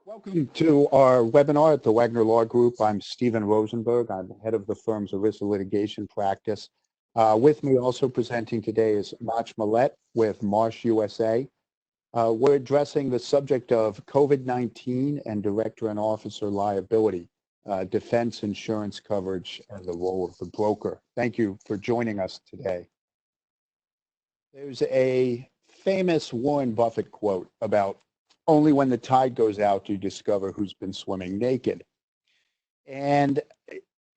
Welcome to our webinar at the Wagner Law Group. I'm Stephen Rosenberg. I'm the head of the firm's ERISA litigation practice. With me also presenting today is Mach Millette with Marsh USA. We're addressing the subject of COVID-19 and director and officer liability, defense insurance coverage, and the role of the broker. Thank you for joining us today. There's a famous Warren Buffett quote about only when the tide goes out do you discover who's been swimming naked. And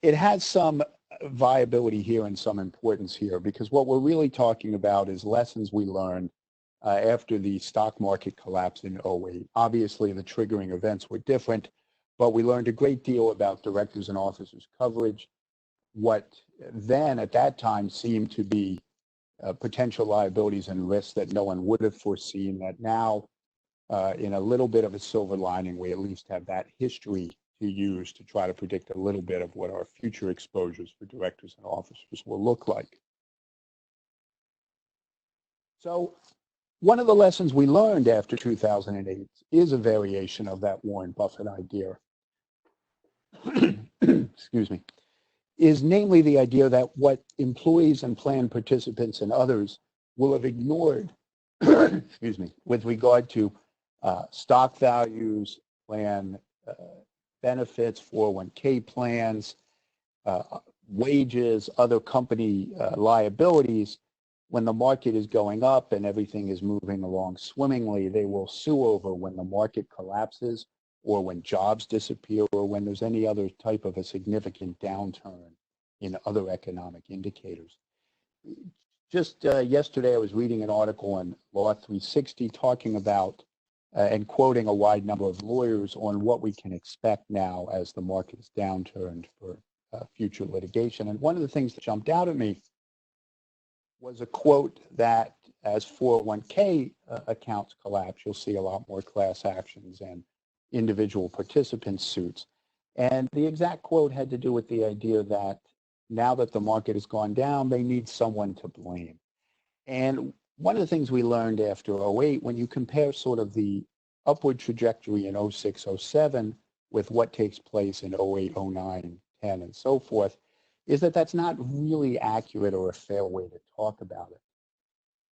it has some viability here and some importance here, because what we're really talking about is lessons we learned after the stock market collapse in 2008. Obviously, the triggering events were different, but we learned a great deal about directors and officers coverage, what then at that time seemed to be potential liabilities and risks that no one would have foreseen, that now in a little bit of a silver lining, we at least have that history to use to try to predict a little bit of what our future exposures for directors and officers will look like. So one of the lessons we learned after 2008 is a variation of that Warren Buffett idea. Excuse me. Is namely the idea that what employees and plan participants and others will have ignored, excuse me, with regard to stock values, plan benefits, 401k plans, wages, other company liabilities, when the market is going up and everything is moving along swimmingly, they will sue over when the market collapses or when jobs disappear or when there's any other type of a significant downturn in other economic indicators. Just yesterday, I was reading an article on Law 360 talking about and quoting a wide number of lawyers on what we can expect now as the market is downturned for future litigation. And one of the things that jumped out at me was a quote that as 401k accounts collapse, you'll see a lot more class actions and individual participant suits. And the exact quote had to do with the idea that now that the market has gone down, they need someone to blame. And one of the things we learned after 2008, when you compare sort of the upward trajectory in 2006, 2007 with what takes place in 2008, 2009, 10, and so forth, is that that's not really accurate or a fair way to talk about it.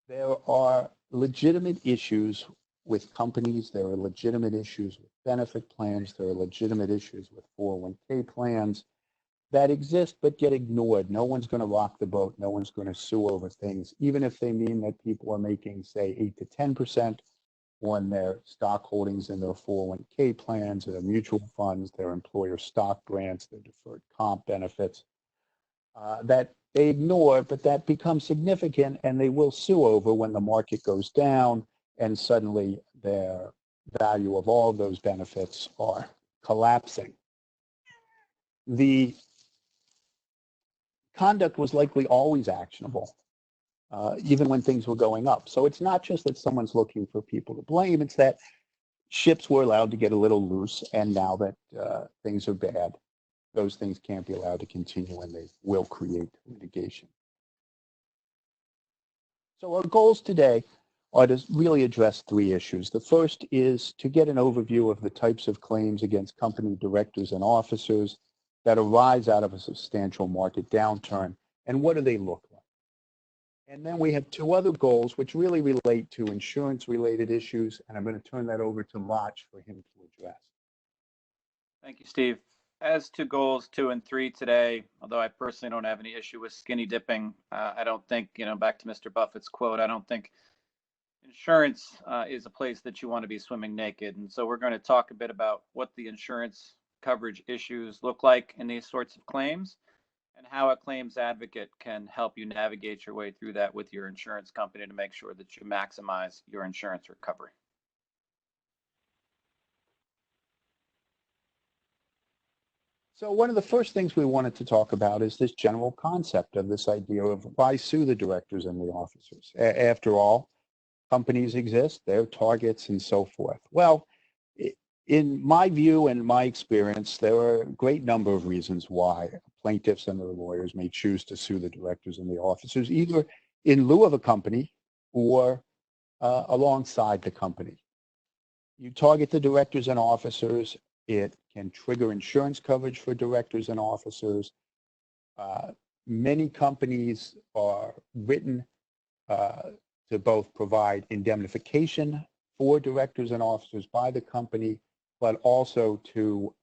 There are legitimate issues with companies. There are legitimate issues with benefit plans. There are legitimate issues with 401k plans that exist but get ignored. No one's going to rock the boat. No one's going to sue over things, even if they mean that people are making, say, 8 to 10% on their stock holdings in their 401k plans, their mutual funds, their employer stock grants, their deferred comp benefits, that they ignore, but that becomes significant and they will sue over when the market goes down and suddenly their value of all of those benefits are collapsing. The conduct was likely always actionable, even when things were going up. So it's not just that someone's looking for people to blame, it's that ships were allowed to get a little loose, and now that things are bad, those things can't be allowed to continue and they will create litigation. So our goals today are to really address three issues. The first is to get an overview of the types of claims against company directors and officers that arise out of a substantial market downturn, and what do they look like? And then we have two other goals which really relate to insurance-related issues, and I'm going to turn that over to Mach for him to address. Thank you, Steve. As to goals 2 and 3 today, although I personally don't have any issue with skinny dipping, I don't think, back to Mr. Buffett's quote, I don't think insurance is a place that you want to be swimming naked. And so we're going to talk a bit about what the insurance coverage issues look like in these sorts of claims and how a claims advocate can help you navigate your way through that with your insurance company to make sure that you maximize your insurance recovery. So one of the first things we wanted to talk about is this general concept of this idea of why sue the directors and the officers. After all, companies exist, they're targets and so forth. Well, in my view and my experience, there are a great number of reasons why plaintiffs and their lawyers may choose to sue the directors and the officers, either in lieu of a company or alongside the company. You target the directors and officers. It can trigger insurance coverage for directors and officers. Many companies are written to both provide indemnification for directors and officers by the company, but also to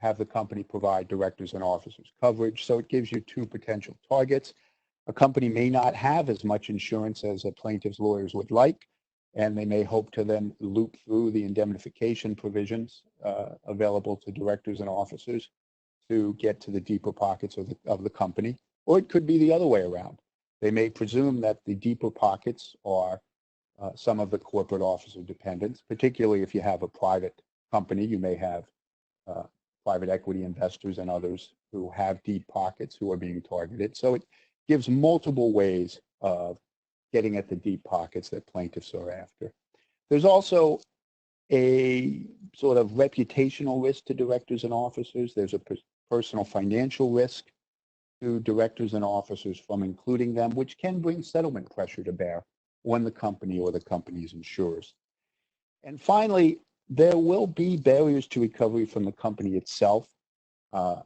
have the company provide directors and officers coverage. So it gives you two potential targets. A company may not have as much insurance as a plaintiff's lawyers would like, and they may hope to then loop through the indemnification provisions available to directors and officers to get to the deeper pockets of the company. Or it could be the other way around. They may presume that the deeper pockets are some of the corporate officer dependents, particularly if you have a private company. You may have private equity investors and others who have deep pockets who are being targeted. So it gives multiple ways of getting at the deep pockets that plaintiffs are after. There's also a sort of reputational risk to directors and officers. There's a personal financial risk to directors and officers from including them, which can bring settlement pressure to bear on the company or the company's insurers. And finally, there will be barriers to recovery from the company itself,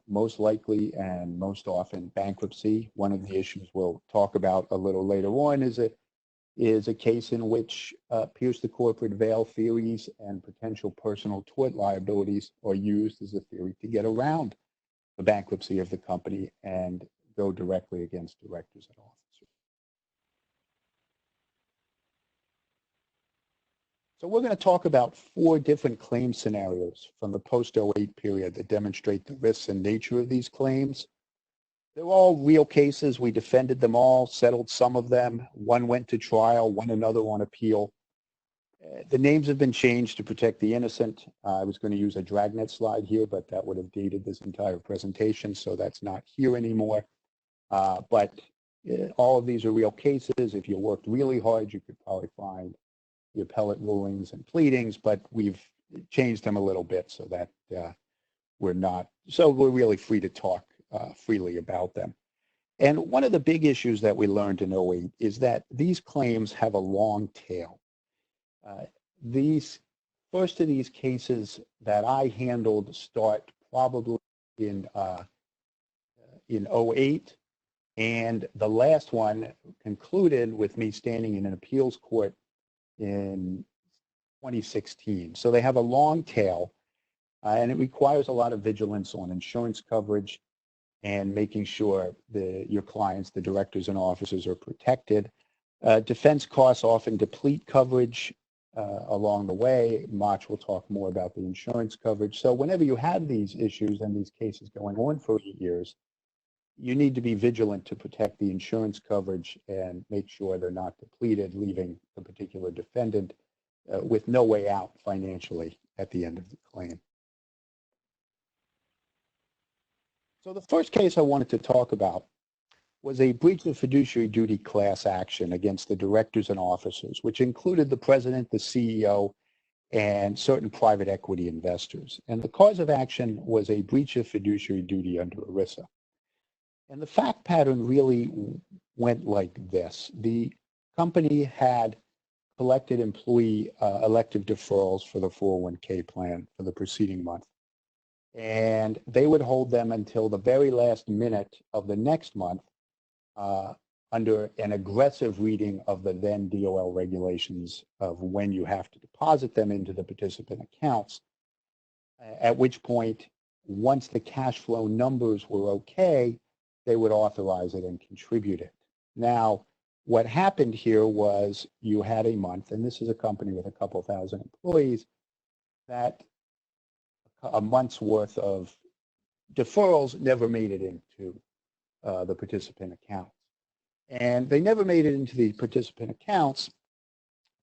most likely and most often bankruptcy. One of the issues we'll talk about a little later on is a case in which pierce the corporate veil theories and potential personal tort liabilities are used as a theory to get around the bankruptcy of the company and go directly against directors and officers. So we're going to talk about 4 different claim scenarios from the post-08 period that demonstrate the risks and nature of these claims. They're all real cases. We defended them all, settled some of them. One went to trial, one another on appeal. The names have been changed to protect the innocent. I was going to use a Dragnet slide here, but that would have dated this entire presentation, so that's not here anymore. But all of these are real cases. If you worked really hard, you could probably find the appellate rulings and pleadings, but we've changed them a little bit so that we're really free to talk freely about them. And one of the big issues that we learned in 08 is that these claims have a long tail. These first of these cases that I handled start probably in 08, and the last one concluded with me standing in an appeals court in 2016. So they have a long tail, and it requires a lot of vigilance on insurance coverage and making sure your clients, the directors and officers, are protected. Defense costs often deplete coverage along the way. March will talk more about the insurance coverage. So whenever you have these issues and these cases going on for 8 years, you need to be vigilant to protect the insurance coverage and make sure they're not depleted, leaving the particular defendant with no way out financially at the end of the claim. So the first case I wanted to talk about was a breach of fiduciary duty class action against the directors and officers, which included the president, the CEO, and certain private equity investors. And the cause of action was a breach of fiduciary duty under ERISA. And the fact pattern really went like this. The company had collected employee elective deferrals for the 401k plan for the preceding month. And they would hold them until the very last minute of the next month under an aggressive reading of the then DOL regulations of when you have to deposit them into the participant accounts, at which point, once the cash flow numbers were okay, they would authorize it and contribute it. Now, what happened here was you had a month, and this is a company with a couple thousand employees, that a month's worth of deferrals never made it into the participant accounts. And they never made it into the participant accounts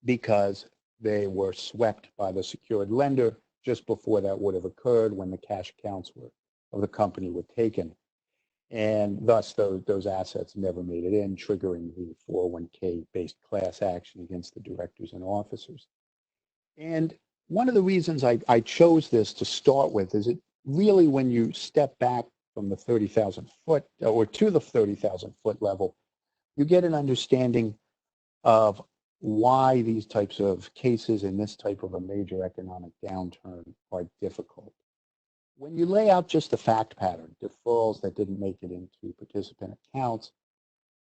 because they were swept by the secured lender just before that would have occurred when the cash accounts of the company were taken. And thus, those assets never made it in, triggering the 401k-based class action against the directors and officers. And one of the reasons I chose this to start with is it really, when you step back from the 30,000 foot or to the 30,000 foot level, you get an understanding of why these types of cases in this type of a major economic downturn are difficult. When you lay out just the fact pattern, deferrals that didn't make it into participant accounts,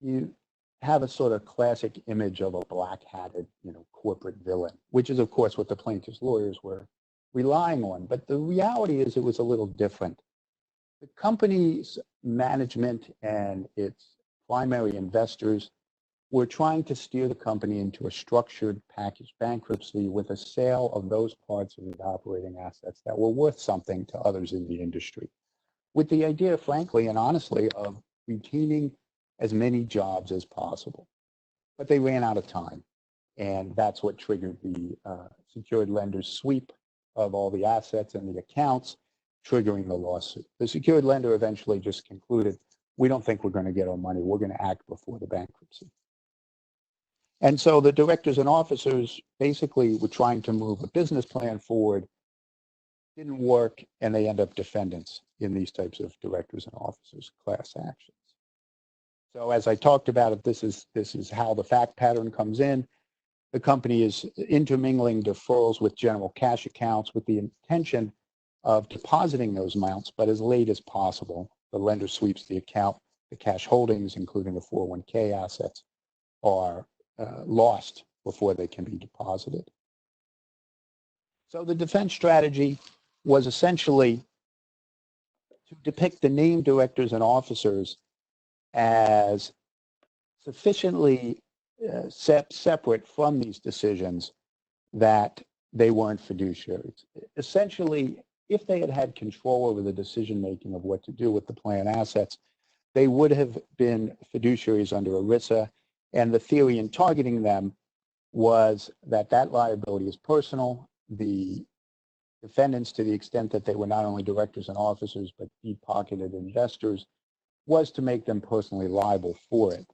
you have a sort of classic image of a black-hatted, corporate villain, which is, of course, what the plaintiff's lawyers were relying on. But the reality is it was a little different. The company's management and its primary investors were trying to steer the company into a structured package bankruptcy with a sale of those parts of the operating assets that were worth something to others in the industry, with the idea, frankly and honestly, of retaining as many jobs as possible. But they ran out of time, and that's what triggered the secured lender's sweep of all the assets and the accounts, triggering the lawsuit. The secured lender eventually just concluded, we don't think we're going to get our money. We're going to act before the bankruptcy. And so the directors and officers basically were trying to move a business plan forward, didn't work, and they end up defendants in these types of directors and officers class actions. So as I talked about it, this is how the fact pattern comes in. The company is intermingling deferrals with general cash accounts with the intention of depositing those amounts, but as late as possible. The lender sweeps the account. The cash holdings, including the 401k assets, are lost before they can be deposited. So the defense strategy was essentially to depict the named directors and officers as sufficiently separate from these decisions that they weren't fiduciaries. Essentially, if they had had control over the decision-making of what to do with the plan assets, they would have been fiduciaries under ERISA, and the theory in targeting them was that that liability is personal. The defendants, to the extent that they were not only directors and officers, but deep-pocketed investors, was to make them personally liable for it.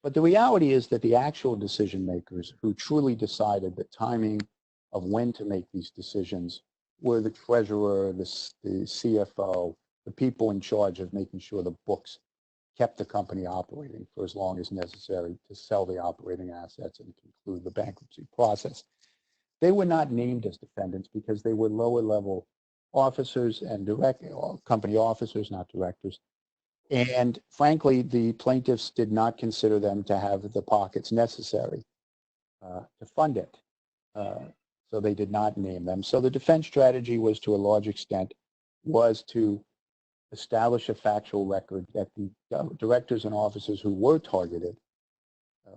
But the reality is that the actual decision makers who truly decided the timing of when to make these decisions were the treasurer, the CFO, the people in charge of making sure the books kept the company operating for as long as necessary to sell the operating assets and conclude the bankruptcy process. They were not named as defendants because they were lower level officers and company officers, not directors. And frankly, the plaintiffs did not consider them to have the pockets necessary to fund it. So they did not name them. So the defense strategy was, to a large extent, was to establish a factual record that the directors and officers who were targeted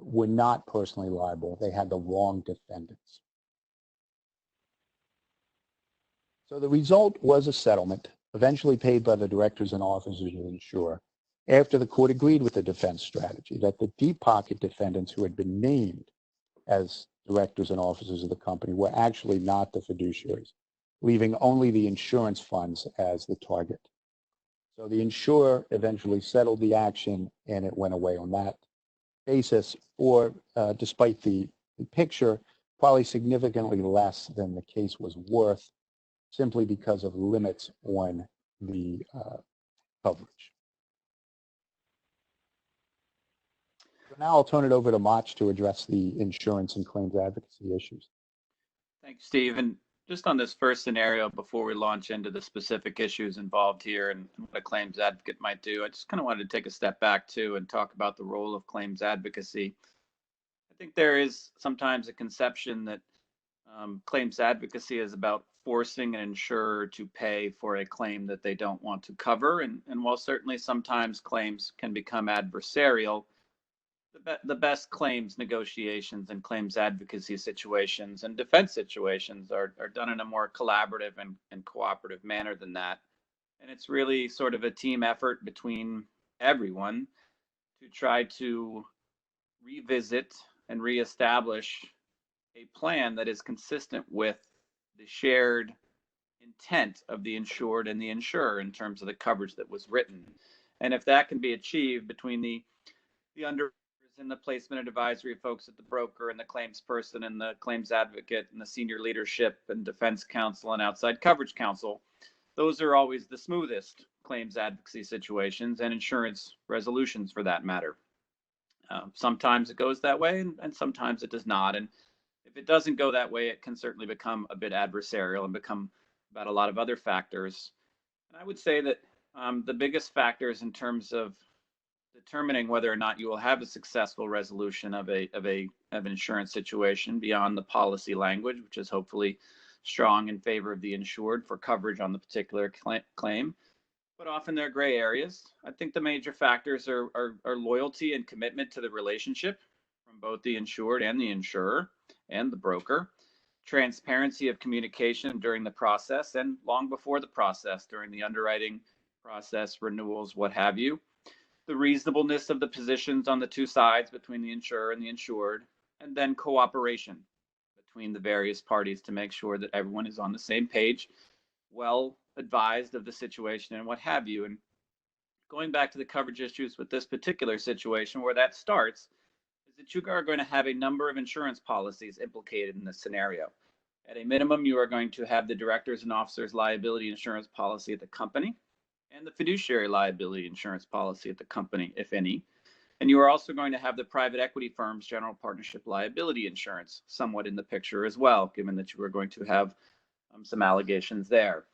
were not personally liable. They had the wrong defendants. So the result was a settlement, eventually paid by the directors and officers of the insurer, after the court agreed with the defense strategy that the deep pocket defendants who had been named as directors and officers of the company were actually not the fiduciaries, leaving only the insurance funds as the target. So the insurer eventually settled the action, and it went away on that basis, or despite the picture, probably significantly less than the case was worth, simply because of limits on the coverage. So now I'll turn it over to Mach to address the insurance and claims advocacy issues. Thanks, Steve. And just on this first scenario, before we launch into the specific issues involved here and what a claims advocate might do, I just kind of wanted to take a step back too and talk about the role of claims advocacy. I think there is sometimes a conception that claims advocacy is about forcing an insurer to pay for a claim that they don't want to cover. And while certainly sometimes claims can become adversarial, the best claims negotiations and claims advocacy situations and defense situations are done in a more collaborative and cooperative manner than that. And it's really sort of a team effort between everyone to try to revisit and reestablish a plan that is consistent with the shared intent of the insured and the insurer in terms of the coverage that was written. And if that can be achieved between the underwriters and the placement and advisory folks at the broker and the claims person and the claims advocate and the senior leadership and defense counsel and outside coverage counsel, those are always the smoothest claims advocacy situations and insurance resolutions for that matter. Sometimes it goes that way, and sometimes it does not. And if it doesn't go that way, it can certainly become a bit adversarial and become about a lot of other factors. And I would say that the biggest factors in terms of determining whether or not you will have a successful resolution of an insurance situation beyond the policy language, which is hopefully strong in favor of the insured for coverage on the particular claim. But often there are gray areas. I think the major factors are loyalty and commitment to the relationship from both the insured and the insurer and the broker, transparency of communication during the process and long before the process, during the underwriting process, renewals, what have you, the reasonableness of the positions on the two sides between the insurer and the insured, and then cooperation between the various parties to make sure that everyone is on the same page, well advised of the situation and what have you. And going back to the coverage issues with this particular situation, where that starts is that you are going to have a number of insurance policies implicated in this scenario. At a minimum, you are going to have the directors and officers liability insurance policy at the company and the fiduciary liability insurance policy at the company, if any. And you are also going to have the private equity firm's general partnership liability insurance somewhat in the picture as well, given that you are going to have some allegations there.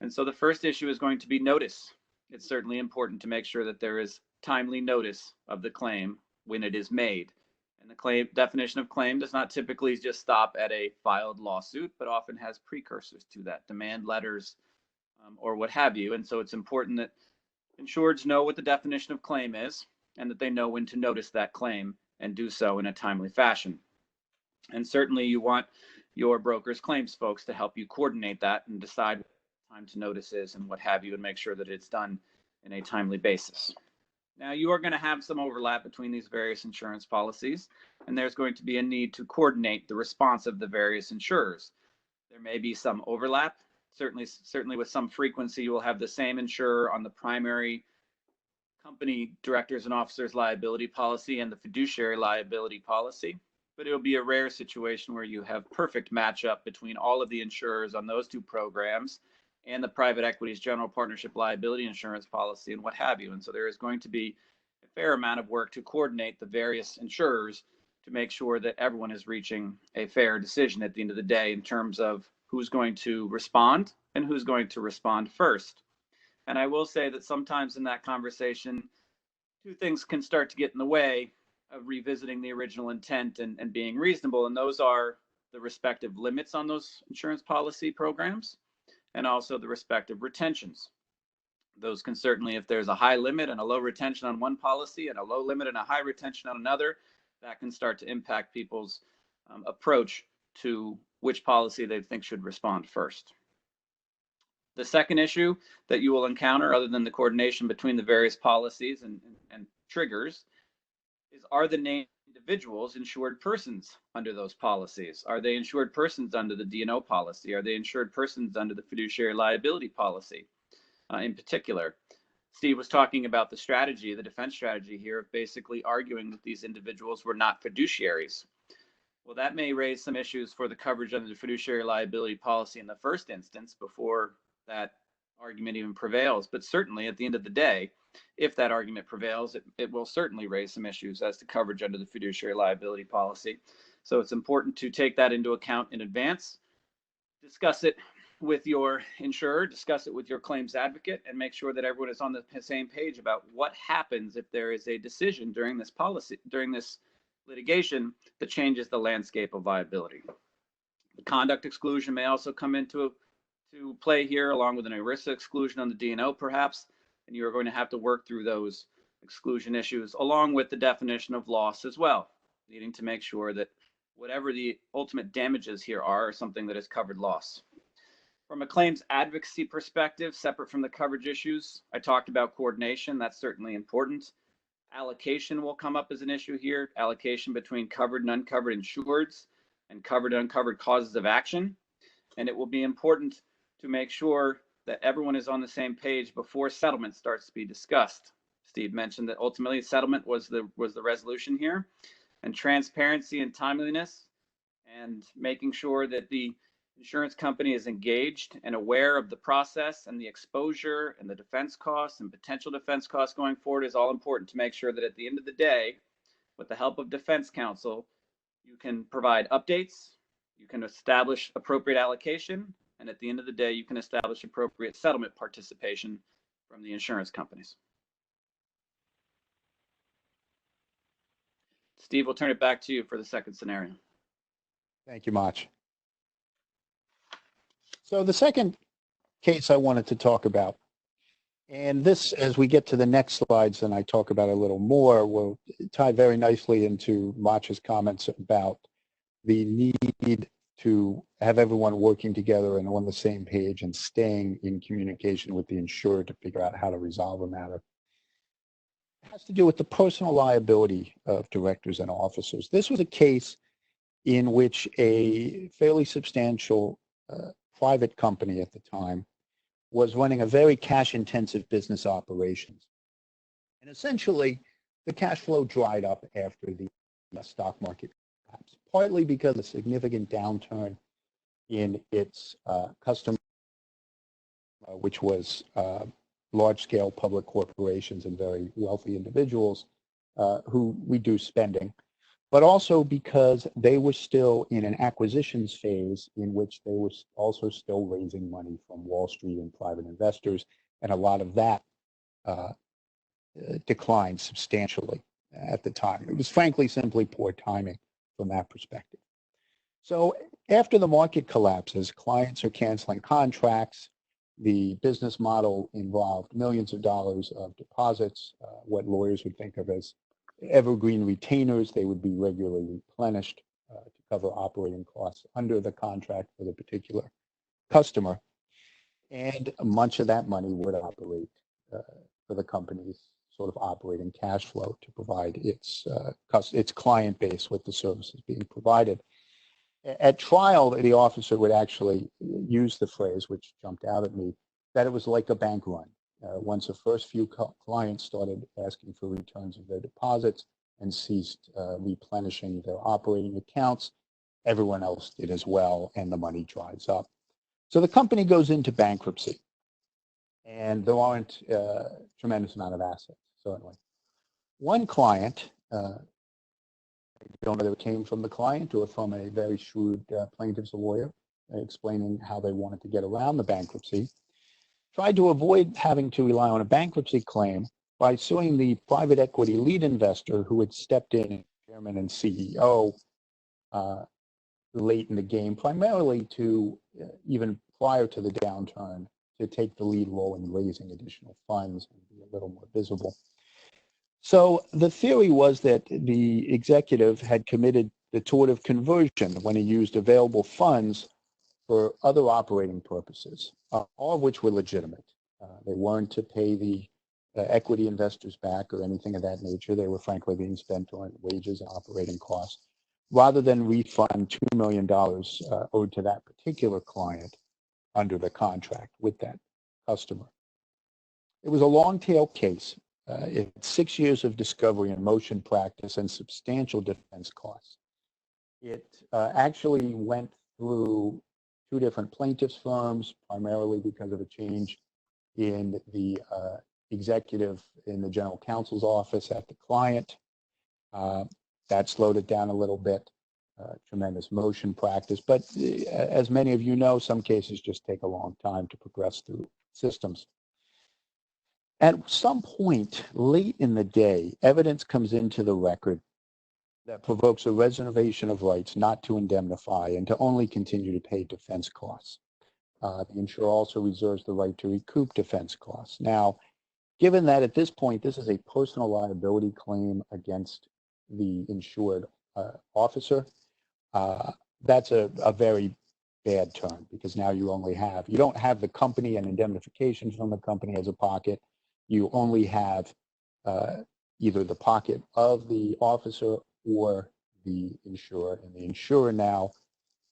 And so the first issue is going to be notice. It's certainly important to make sure that there is timely notice of the claim when it is made. And the definition of claim does not typically just stop at a filed lawsuit, but often has precursors to that, demand letters, or what have you. And so it's important that insureds know what the definition of claim is and that they know when to notice that claim and do so in a timely fashion. And certainly you want your broker's claims folks to help you coordinate that and decide what time to notice is and what have you, and make sure that it's done in a timely basis. Now, you are going to have some overlap between these various insurance policies, and there's going to be a need to coordinate the response of the various insurers. There may be some overlap. Certainly with some frequency, you will have the same insurer on the primary company directors and officers liability policy and the fiduciary liability policy, but it'll be a rare situation where you have perfect matchup between all of the insurers on those two programs and the private equity's general partnership liability insurance policy and what have you. And so there is going to be a fair amount of work to coordinate the various insurers to make sure that everyone is reaching a fair decision at the end of the day in terms of who's going to respond and who's going to respond first. And I will say that sometimes in that conversation, two things can start to get in the way of revisiting the original intent and being reasonable. And those are the respective limits on those insurance policy programs and also the respective retentions. Those can certainly, if there's a high limit and a low retention on one policy and a low limit and a high retention on another, that can start to impact people's approach to which policy they think should respond first. The second issue that you will encounter, other than the coordination between the various policies and triggers, is, are the named individuals insured persons under those policies? Are they insured persons under the D&O policy? Are they insured persons under the fiduciary liability policy? In particular, Steve was talking about the strategy, the defense strategy here of basically arguing that these individuals were not fiduciaries. Well, that may raise some issues for the coverage under the fiduciary liability policy in the first instance before that argument even prevails. But certainly at the end of the day, if that argument prevails, it will certainly raise some issues as to coverage under the fiduciary liability policy. So it's important to take that into account in advance, discuss it with your insurer, discuss it with your claims advocate, and make sure that everyone is on the same page about what happens if there is a decision during this litigation that changes the landscape of liability. The conduct exclusion may also come into play here, along with an ERISA exclusion on the D&O perhaps, and you are going to have to work through those exclusion issues along with the definition of loss as well, needing to make sure that whatever the ultimate damages here are something that is covered loss. From a claims advocacy perspective, separate from the coverage issues, I talked about coordination. That's certainly important. Allocation will come up as an issue here, allocation between covered and uncovered insureds and covered and uncovered causes of action. And it will be important to make sure that everyone is on the same page before settlement starts to be discussed. Steve mentioned that ultimately settlement was the resolution here, and transparency and timeliness and making sure that the insurance company is engaged and aware of the process and the exposure and the defense costs and potential defense costs going forward is all important to make sure that at the end of the day, with the help of defense counsel, you can provide updates, you can establish appropriate allocation, and at the end of the day, you can establish appropriate settlement participation from the insurance companies. Steve, we'll turn it back to you for the second scenario. Thank you much. So the second case I wanted to talk about, and this, as we get to the next slides and I talk about it a little more, will tie very nicely into Mach's comments about the need to have everyone working together and on the same page and staying in communication with the insurer to figure out how to resolve a matter. It has to do with the personal liability of directors and officers. This was a case in which a fairly substantial private company at the time was running a very cash-intensive business operations. And essentially, the cash flow dried up after the stock market collapse, partly because of a significant downturn in its customer, which was large-scale public corporations and very wealthy individuals who reduced spending, but also because they were still in an acquisitions phase in which they were also still raising money from Wall Street and private investors, and a lot of that declined substantially at the time. It was frankly simply poor timing from that perspective. So after the market collapses, clients are canceling contracts. The business model involved millions of dollars of deposits, what lawyers would think of as evergreen retainers. They would be regularly replenished to cover operating costs under the contract for the particular customer. And much of that money would operate for the company's sort of operating cash flow to provide its client base with the services being provided. At trial, the officer would actually use the phrase, which jumped out at me, that it was like a bank run. Once the first few clients started asking for returns of their deposits and ceased replenishing their operating accounts, everyone else did as well, and the money dries up. So the company goes into bankruptcy, and there aren't a tremendous amount of assets, certainly. One client, I don't know whether it came from the client or from a very shrewd plaintiff's lawyer explaining how they wanted to get around the bankruptcy, tried to avoid having to rely on a bankruptcy claim by suing the private equity lead investor who had stepped in, chairman and CEO, late in the game, primarily to, even prior to the downturn, to take the lead role in raising additional funds and be a little more visible. So the theory was that the executive had committed the tort of conversion when he used available funds for other operating purposes, all of which were legitimate. They weren't to pay the equity investors back or anything of that nature. They were frankly being spent on wages and operating costs, rather than refund $2 million owed to that particular client under the contract with that customer. It was a long-tail case. It had 6 years of discovery and motion practice and substantial defense costs. It actually went through 2 different plaintiffs' firms, primarily because of a change in the executive in the general counsel's office at the client. That slowed it down a little bit. Tremendous motion practice. But as many of you know, some cases just take a long time to progress through systems. At some point late in the day, evidence comes into the record that provokes a reservation of rights not to indemnify and to only continue to pay defense costs. The insurer also reserves the right to recoup defense costs. Now, given that at this point, this is a personal liability claim against the insured officer, that's a very bad turn, because now you don't have the company and indemnification from the company as a pocket. You only have either the pocket of the officer or the insurer, and the insurer now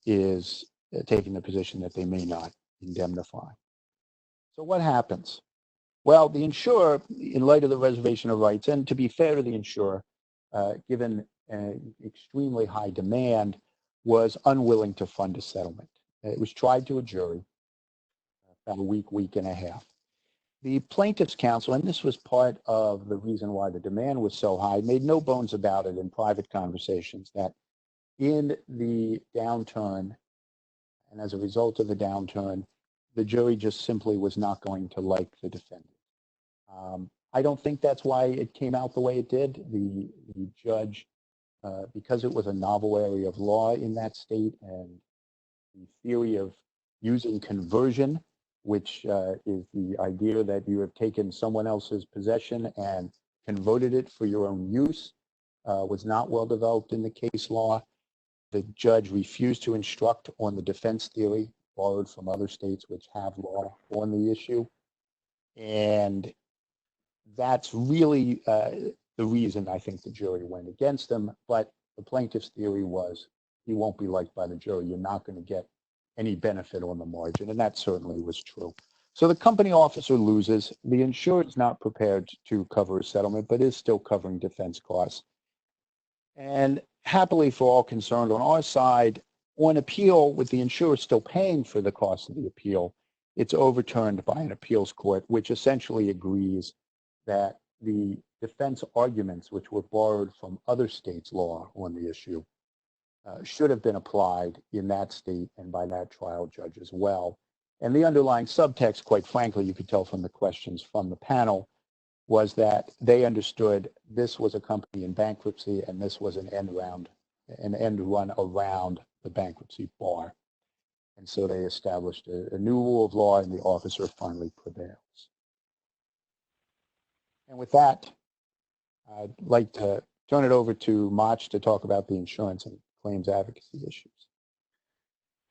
is taking the position that they may not indemnify. So what happens? Well, the insurer, in light of the reservation of rights, and to be fair to the insurer, given an extremely high demand, was unwilling to fund a settlement. It was tried to a jury about a week and a half. The plaintiff's counsel, and this was part of the reason why the demand was so high, made no bones about it in private conversations that in the downturn, and as a result of the downturn, the jury just simply was not going to like the defendant. I don't think that's why it came out the way it did. The judge, because it was a novel area of law in that state, and the theory of using conversion, which is the idea that you have taken someone else's possession and converted it for your own use, was not well developed in the case law. The judge refused to instruct on the defense theory borrowed from other states which have law on the issue. And that's really the reason I think the jury went against him. But the plaintiff's theory was he won't be liked by the jury. You're not going to get any benefit on the margin. And that certainly was true. So the company officer loses. The insurer is not prepared to cover a settlement, but is still covering defense costs. And happily for all concerned, on our side, on appeal, with the insurer still paying for the cost of the appeal, it's overturned by an appeals court, which essentially agrees that the defense arguments, which were borrowed from other states' law on the issue, should have been applied in that state and by that trial judge as well. And the underlying subtext, quite frankly, you could tell from the questions from the panel, was that they understood this was a company in bankruptcy and this was an end run around the bankruptcy bar. And so they established a new rule of law, and the officer finally prevails. And with that, I'd like to turn it over to Mach to talk about the insurance and claims advocacy issues.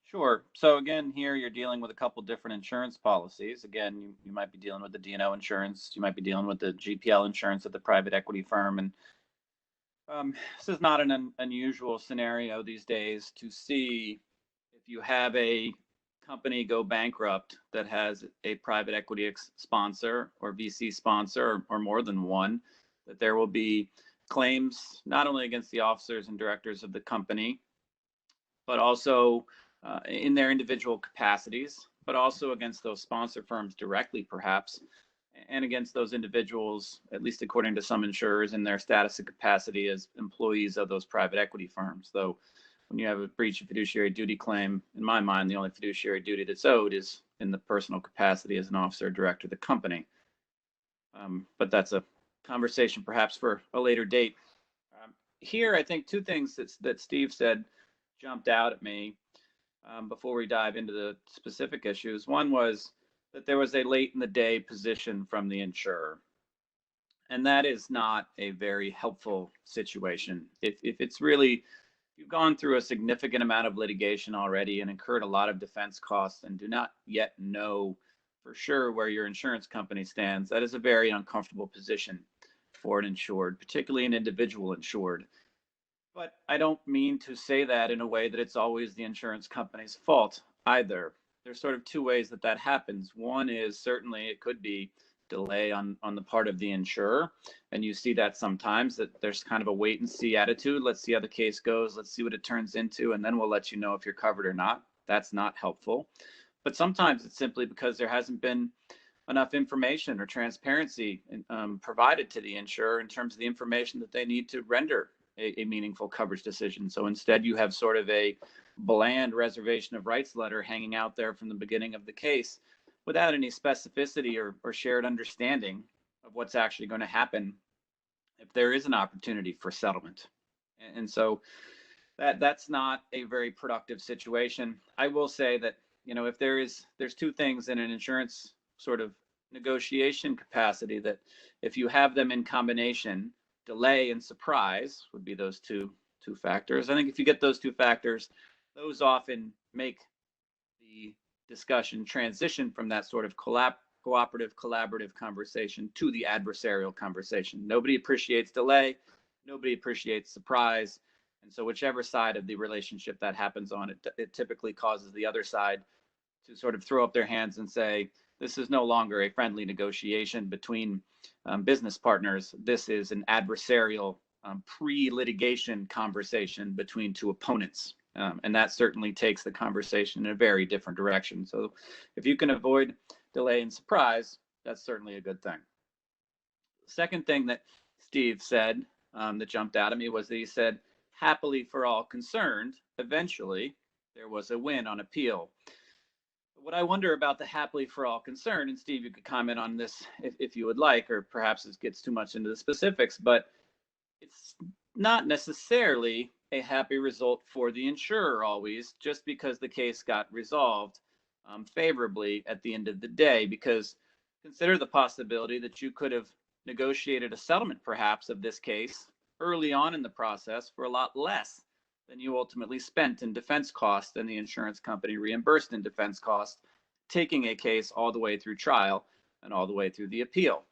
Sure. So again, here you're dealing with a couple different insurance policies. Again, you might be dealing with the D&O insurance. You might be dealing with the GPL insurance of the private equity firm. And this is not an unusual scenario these days to see if you have a company go bankrupt that has a private equity sponsor or VC sponsor or more than one, that there will be claims not only against the officers and directors of the company, but also in their individual capacities, but also against those sponsor firms directly, perhaps, and against those individuals, at least according to some insurers, in their status and capacity as employees of those private equity firms. Though when you have a breach of fiduciary duty claim, in my mind, the only fiduciary duty that's owed is in the personal capacity as an officer or director of the company. But that's a conversation perhaps for a later date. Here, I think two things that Steve said jumped out at me before we dive into the specific issues. One was that there was a late in the day position from the insurer. And that is not a very helpful situation. If it's really, you've gone through a significant amount of litigation already and incurred a lot of defense costs and do not yet know for sure where your insurance company stands, that is a very uncomfortable position for an insured, particularly an individual insured. But I don't mean to say that in a way that it's always the insurance company's fault either. There's sort of two ways that happens. One is certainly it could be delay on the part of the insurer. And you see that sometimes, that there's kind of a wait and see attitude. Let's see how the case goes. Let's see what it turns into. And then we'll let you know if you're covered or not. That's not helpful. But sometimes it's simply because there hasn't been enough information or transparency provided to the insurer in terms of the information that they need to render a meaningful coverage decision. So instead you have sort of a bland reservation of rights letter hanging out there from the beginning of the case without any specificity or shared understanding of what's actually going to happen if there is an opportunity for settlement. And so that's not a very productive situation. I will say that, if there's two things in an insurance sort of negotiation capacity, that if you have them in combination, delay and surprise would be those two factors. I think if you get those two factors, those often make the discussion transition from that sort of cooperative, collaborative conversation to the adversarial conversation. Nobody appreciates delay. Nobody appreciates surprise. And so whichever side of the relationship that happens on, it typically causes the other side to sort of throw up their hands and say, this is no longer a friendly negotiation between business partners. This is an adversarial pre-litigation conversation between two opponents. And that certainly takes the conversation in a very different direction. So if you can avoid delay and surprise, that's certainly a good thing. The second thing that Steve said that jumped out at me was that he said, happily for all concerned, eventually there was a win on appeal. What I wonder about the happily for all concerned, and Steve, you could comment on this if you would like, or perhaps it gets too much into the specifics, but it's not necessarily a happy result for the insurer always, just because the case got resolved favorably at the end of the day. Because consider the possibility that you could have negotiated a settlement, perhaps, of this case early on in the process for a lot less than you ultimately spent in defense costs and the insurance company reimbursed in defense costs, taking a case all the way through trial and all the way through the appeal.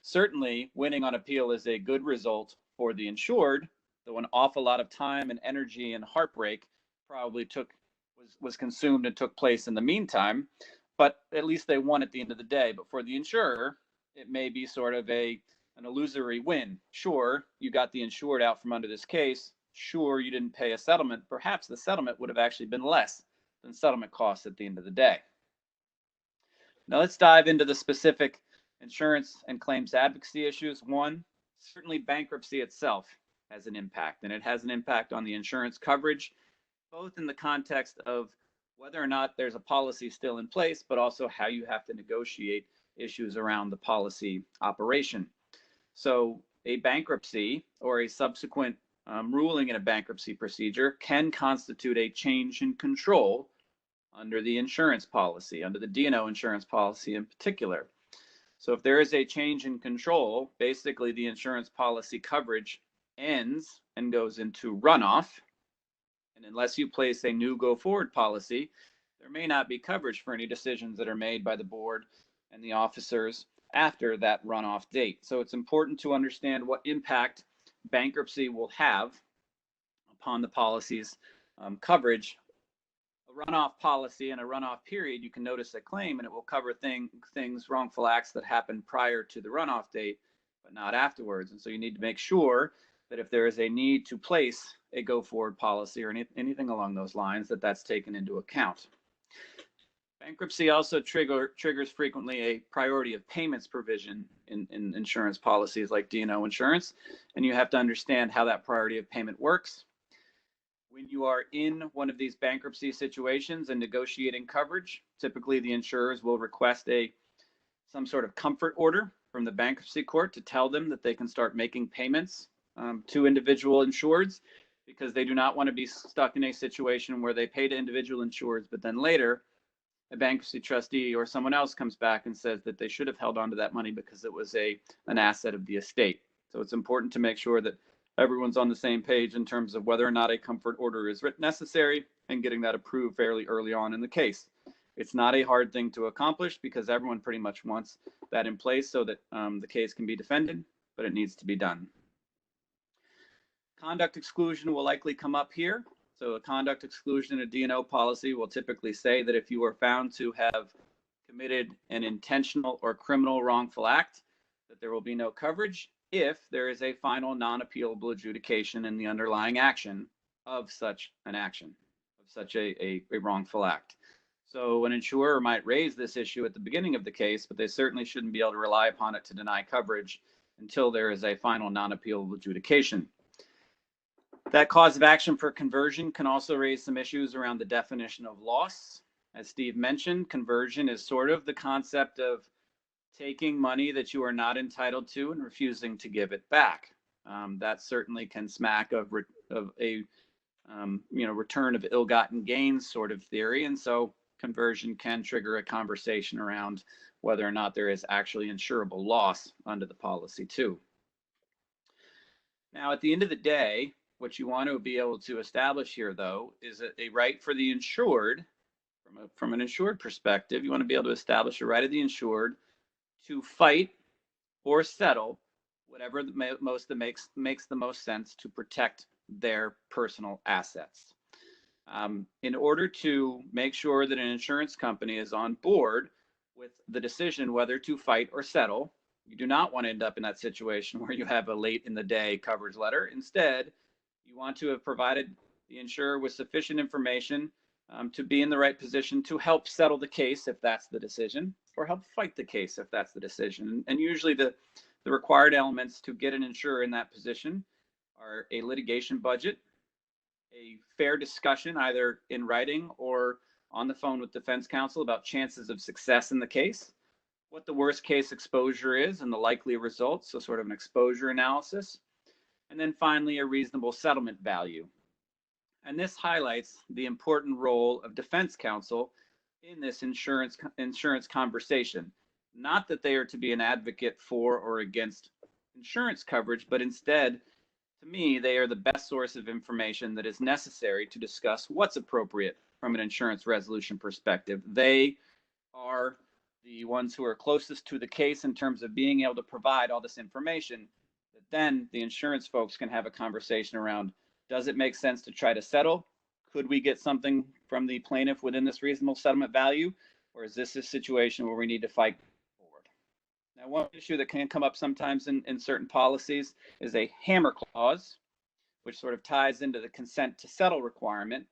Certainly, winning on appeal is a good result for the insured, though an awful lot of time and energy and heartbreak probably was consumed and took place in the meantime. But at least they won at the end of the day. But for the insurer, it may be sort of an illusory win. Sure, you got the insured out from under this case. Sure, you didn't pay a settlement. Perhaps the settlement would have actually been less than settlement costs at the end of the day. Now let's dive into the specific insurance and claims advocacy issues. One, certainly bankruptcy itself has an impact, and it has an impact on the insurance coverage, both in the context of whether or not there's a policy still in place, but also how you have to negotiate issues around the policy operation. So a bankruptcy or a subsequent ruling in a bankruptcy procedure can constitute a change in control under the insurance policy, under the D&O insurance policy in particular. So if there is a change in control, basically the insurance policy coverage ends and goes into runoff. And unless you place a new go-forward policy, there may not be coverage for any decisions that are made by the board and the officers after that runoff date. So it's important to understand what impact bankruptcy will have upon the policy's coverage. A runoff policy and a runoff period, you can notice a claim and it will cover things, wrongful acts that happened prior to the runoff date, but not afterwards. And so you need to make sure that if there is a need to place a go-forward policy or anything along those lines, that's taken into account. Bankruptcy also triggers frequently a priority of payments provision in insurance policies like D&O insurance, and you have to understand how that priority of payment works. When you are in one of these bankruptcy situations and negotiating coverage, typically the insurers will request some sort of comfort order from the bankruptcy court to tell them that they can start making payments to individual insureds, because they do not want to be stuck in a situation where they pay to individual insureds, but then later a bankruptcy trustee or someone else comes back and says that they should have held on to that money because it was an asset of the estate. So it's important to make sure that everyone's on the same page in terms of whether or not a comfort order is necessary and getting that approved fairly early on in the case. It's not a hard thing to accomplish because everyone pretty much wants that in place so that the case can be defended, but it needs to be done. Conduct exclusion will likely come up here. So a conduct exclusion in a D&O policy will typically say that if you are found to have committed an intentional or criminal wrongful act, that there will be no coverage if there is a final non-appealable adjudication in the underlying action of such an action, of such a wrongful act. So an insurer might raise this issue at the beginning of the case, but they certainly shouldn't be able to rely upon it to deny coverage until there is a final non-appealable adjudication. That cause of action for conversion can also raise some issues around the definition of loss. As Steve mentioned, conversion is sort of the concept of taking money that you are not entitled to and refusing to give it back. That certainly can smack of a return of ill-gotten gains sort of theory, and so conversion can trigger a conversation around whether or not there is actually insurable loss under the policy too. Now, at the end of the day, what you want to be able to establish here, though, is a right for the insured. From an insured perspective, you want to be able to establish a right of the insured to fight or settle whatever makes the most sense to protect their personal assets. In order to make sure that an insurance company is on board with the decision whether to fight or settle, you do not want to end up in that situation where you have a late in the day coverage letter. Instead, you want to have provided the insurer with sufficient information to be in the right position to help settle the case if that's the decision, or help fight the case if that's the decision. And usually the required elements to get an insurer in that position are a litigation budget, a fair discussion either in writing or on the phone with defense counsel about chances of success in the case, what the worst case exposure is and the likely results, so sort of an exposure analysis, and then finally a reasonable settlement value. And this highlights the important role of defense counsel in this insurance conversation. Not that they are to be an advocate for or against insurance coverage, but instead, to me, they are the best source of information that is necessary to discuss what's appropriate from an insurance resolution perspective. They are the ones who are closest to the case in terms of being able to provide all this information that then the insurance folks can have a conversation around. Does it make sense to try to settle? Could we get something from the plaintiff within this reasonable settlement value? Or is this a situation where we need to fight forward? Now, one issue that can come up sometimes in certain policies is a hammer clause, which sort of ties into the consent to settle requirement.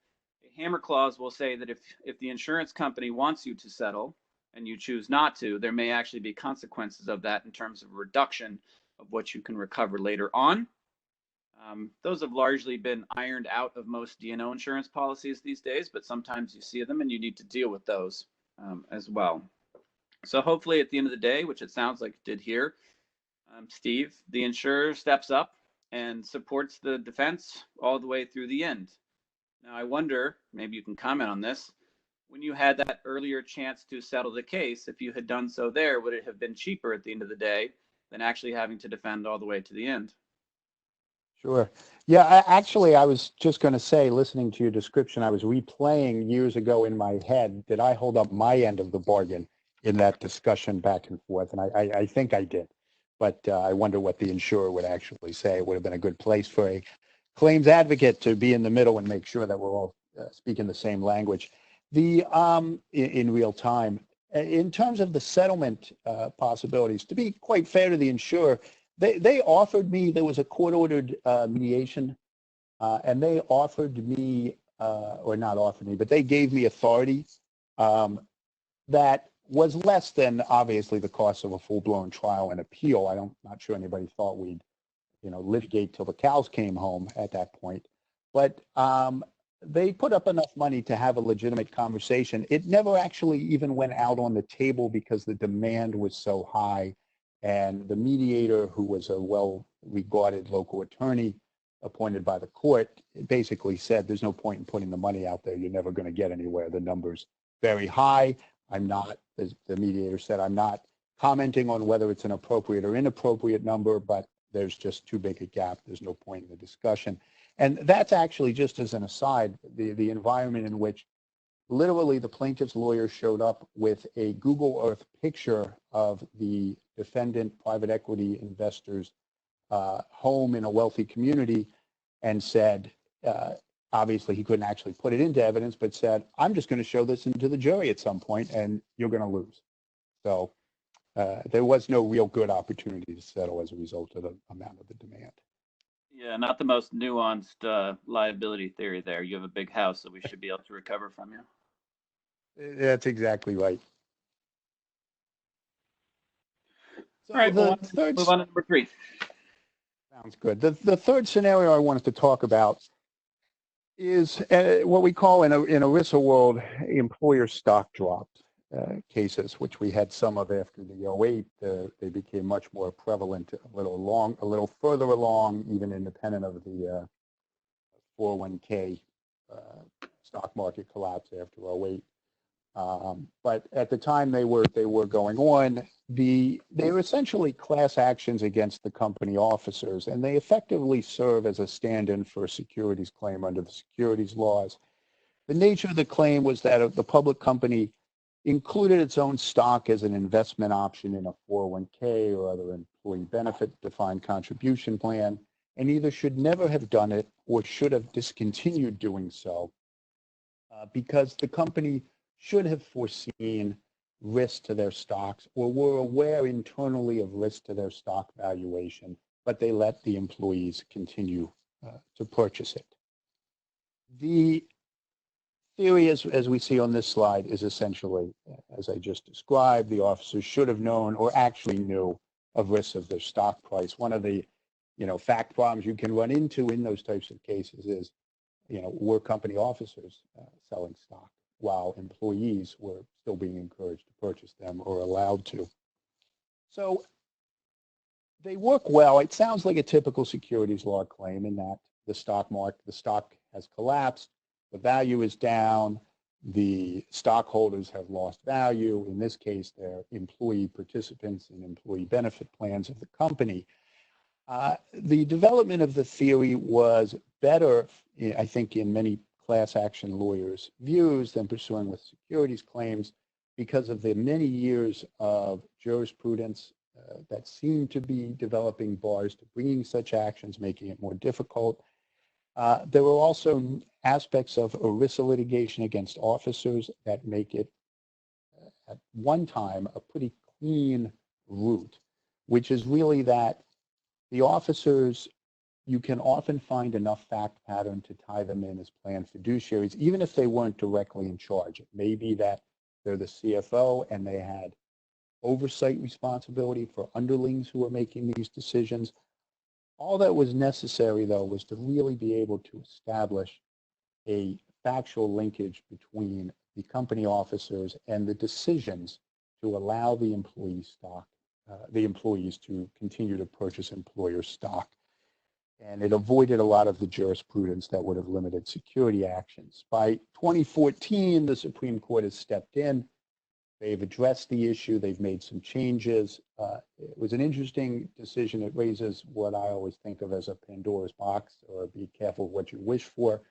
A hammer clause will say that if the insurance company wants you to settle and you choose not to, there may actually be consequences of that in terms of reduction of what you can recover later on. Those have largely been ironed out of most D&O insurance policies these days, but sometimes you see them and you need to deal with those as well. So hopefully at the end of the day, which it sounds like it did here, Steve, the insurer steps up and supports the defense all the way through the end. Now, I wonder, maybe you can comment on this, when you had that earlier chance to settle the case, if you had done so there, would it have been cheaper at the end of the day than actually having to defend all the way to the end? Sure. Yeah, I was just going to say, listening to your description, I was replaying years ago in my head, did I hold up my end of the bargain in that discussion back and forth? And I think I did. But I wonder what the insurer would actually say. It would have been a good place for a claims advocate to be in the middle and make sure that we're all speaking the same language. In real time. In terms of the settlement possibilities, to be quite fair to the insurer, they offered me, there was a court-ordered mediation, and they offered me, or not offered me, but they gave me authority that was less than, obviously, the cost of a full-blown trial and appeal. Not sure anybody thought we'd, litigate till the cows came home at that point. But they put up enough money to have a legitimate conversation. It never actually even went out on the table because the demand was so high. And the mediator, who was a well-regarded local attorney appointed by the court, basically said, there's no point in putting the money out there. You're never going to get anywhere. The number's very high. As the mediator said, I'm not commenting on whether it's an appropriate or inappropriate number, but there's just too big a gap. There's no point in the discussion. And that's actually, just as an aside, the environment in which literally the plaintiff's lawyer showed up with a Google Earth picture of the defendant private equity investor's home in a wealthy community and said, obviously he couldn't actually put it into evidence, but said, I'm just going to show this into the jury at some point and you're going to lose. So there was no real good opportunity to settle as a result of the amount of the demand. Yeah, not the most nuanced liability theory there. You have a big house that we should be able to recover from you. That's exactly right. So all right, well, move on to number 3. Sounds good. The third scenario I wanted to talk about is what we call in ERISA world employer stock drop cases, which we had some of after the 08. They became much more prevalent a little further along, even independent of the 401k stock market collapse after 08. But at the time they were going on, they were essentially class actions against the company officers, and they effectively serve as a stand-in for a securities claim under the securities laws. The nature of the claim was that the public company included its own stock as an investment option in a 401k or other employee benefit defined contribution plan, and either should never have done it or should have discontinued doing so because the company should have foreseen risk to their stocks or were aware internally of risk to their stock valuation, but they let the employees continue to purchase it. The Theory, as we see on this slide, is essentially, as I just described, the officers should have known or actually knew of risks of their stock price. One of the, fact problems you can run into in those types of cases is, were company officers selling stock while employees were still being encouraged to purchase them or allowed to. So they work well. It sounds like a typical securities law claim in that the stock has collapsed, the value is down, the stockholders have lost value. In this case, they're employee participants in employee benefit plans of the company. The development of the theory was better, I think, in many class action lawyers' views than pursuing with securities claims because of the many years of jurisprudence that seemed to be developing bars to bringing such actions, making it more difficult. There were also aspects of ERISA litigation against officers that make it, at one time, a pretty clean route, which is really that the officers, you can often find enough fact pattern to tie them in as planned fiduciaries, even if they weren't directly in charge. It may be that they're the CFO and they had oversight responsibility for underlings who are making these decisions. All that was necessary, though, was to really be able to establish a factual linkage between the company officers and the decisions to allow the employees to continue to purchase employer stock. And it avoided a lot of the jurisprudence that would have limited security actions. By 2014, the Supreme Court has stepped in. They've addressed the issue. They've made some changes. It was an interesting decision. It raises what I always think of as a Pandora's box, or be careful what you wish for.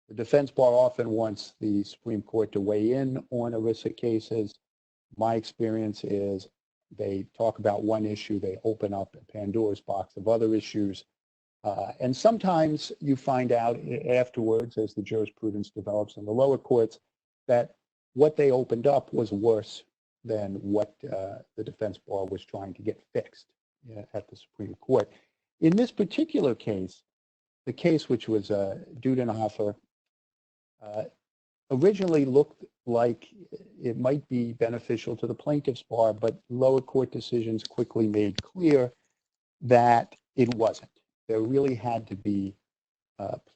The defense bar often wants the Supreme Court to weigh in on ERISA cases. My experience is they talk about one issue, they open up a Pandora's box of other issues. And sometimes you find out afterwards, as the jurisprudence develops in the lower courts, that what they opened up was worse than what the defense bar was trying to get fixed at the Supreme Court. In this particular case, the case which was Dudenhofer, originally looked like it might be beneficial to the plaintiff's bar, but lower court decisions quickly made clear that it wasn't. There really had to be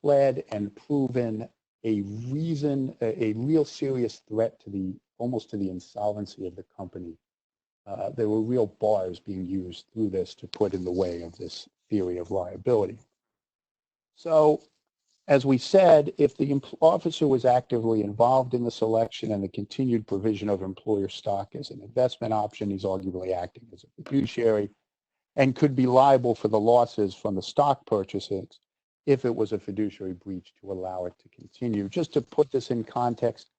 pled and proven a real serious threat to almost to the insolvency of the company. There were real bars being used through this to put in the way of this theory of liability. So, as we said, if the officer was actively involved in the selection and the continued provision of employer stock as an investment option, he's arguably acting as a fiduciary and could be liable for the losses from the stock purchases if it was a fiduciary breach to allow it to continue. Just to put this in context,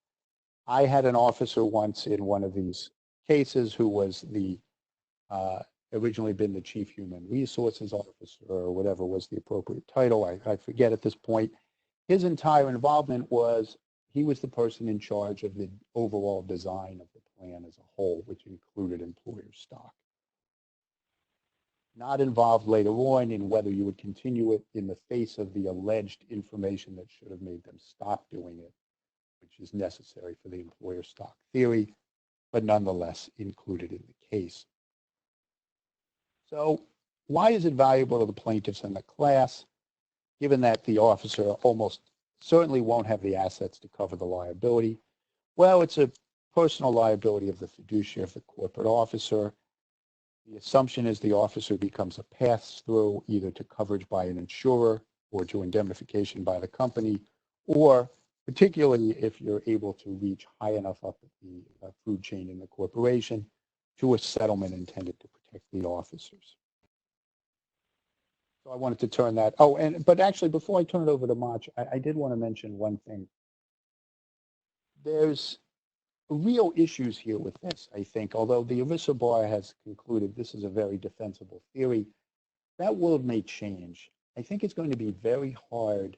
I had an officer once in one of these cases who was originally been the chief human resources officer, or whatever was the appropriate title. I forget at this point. His entire involvement was he was the person in charge of the overall design of the plan as a whole, which included employer stock. Not involved later on in whether you would continue it in the face of the alleged information that should have made them stop doing it, which is necessary for the employer stock theory, but nonetheless included in the case. So why is it valuable to the plaintiffs and the class, given that the officer almost certainly won't have the assets to cover the liability? Well, it's a personal liability of the fiduciary, of the corporate officer. The assumption is the officer becomes a pass-through either to coverage by an insurer or to indemnification by the company, or particularly if you're able to reach high enough up the food chain in the corporation, to a settlement intended to protect the officers. So I wanted to turn that. But actually, before I turn it over to Mach, I did want to mention one thing. There's real issues here with this, I think. Although the ERISA bar has concluded this is a very defensible theory, that world may change. I think it's going to be very hard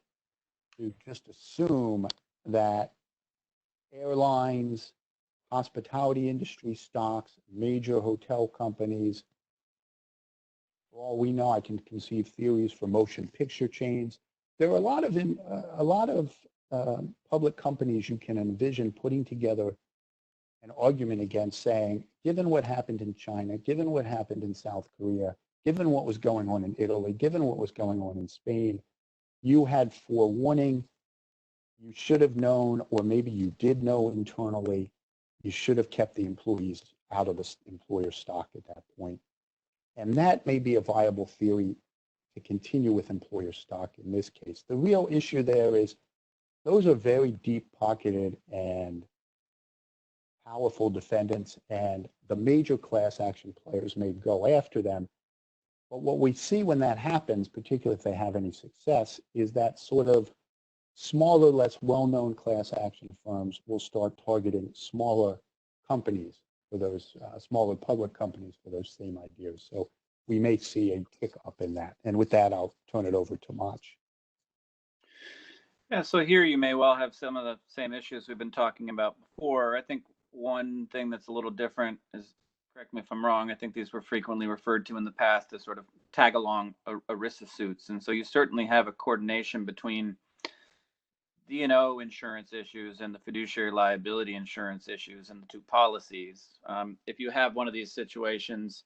to just assume that airlines, hospitality industry stocks, major hotel companies, for all we know, I can conceive theories for motion picture chains. There are a lot of public companies you can envision putting together an argument against saying, given what happened in China, given what happened in South Korea, given what was going on in Italy, given what was going on in Spain, you had forewarning, you should have known, or maybe you did know internally, you should have kept the employees out of the employer stock at that point. And that may be a viable theory to continue with employer stock in this case. The real issue there is those are very deep-pocketed and powerful defendants, and the major class action players may go after them. But what we see when that happens, particularly if they have any success, is that sort of smaller, less well-known class action firms will start targeting smaller companies for those, smaller public companies for those same ideas. So we may see a kick up in that. And with that, I'll turn it over to Mach. Yeah, so here you may well have some of the same issues we've been talking about before. I think one thing that's a little different is, correct me if I'm wrong, I think these were frequently referred to in the past as sort of tag-along ERISA suits. And so you certainly have a coordination between D&O insurance issues and the fiduciary liability insurance issues and the two policies. If you have one of these situations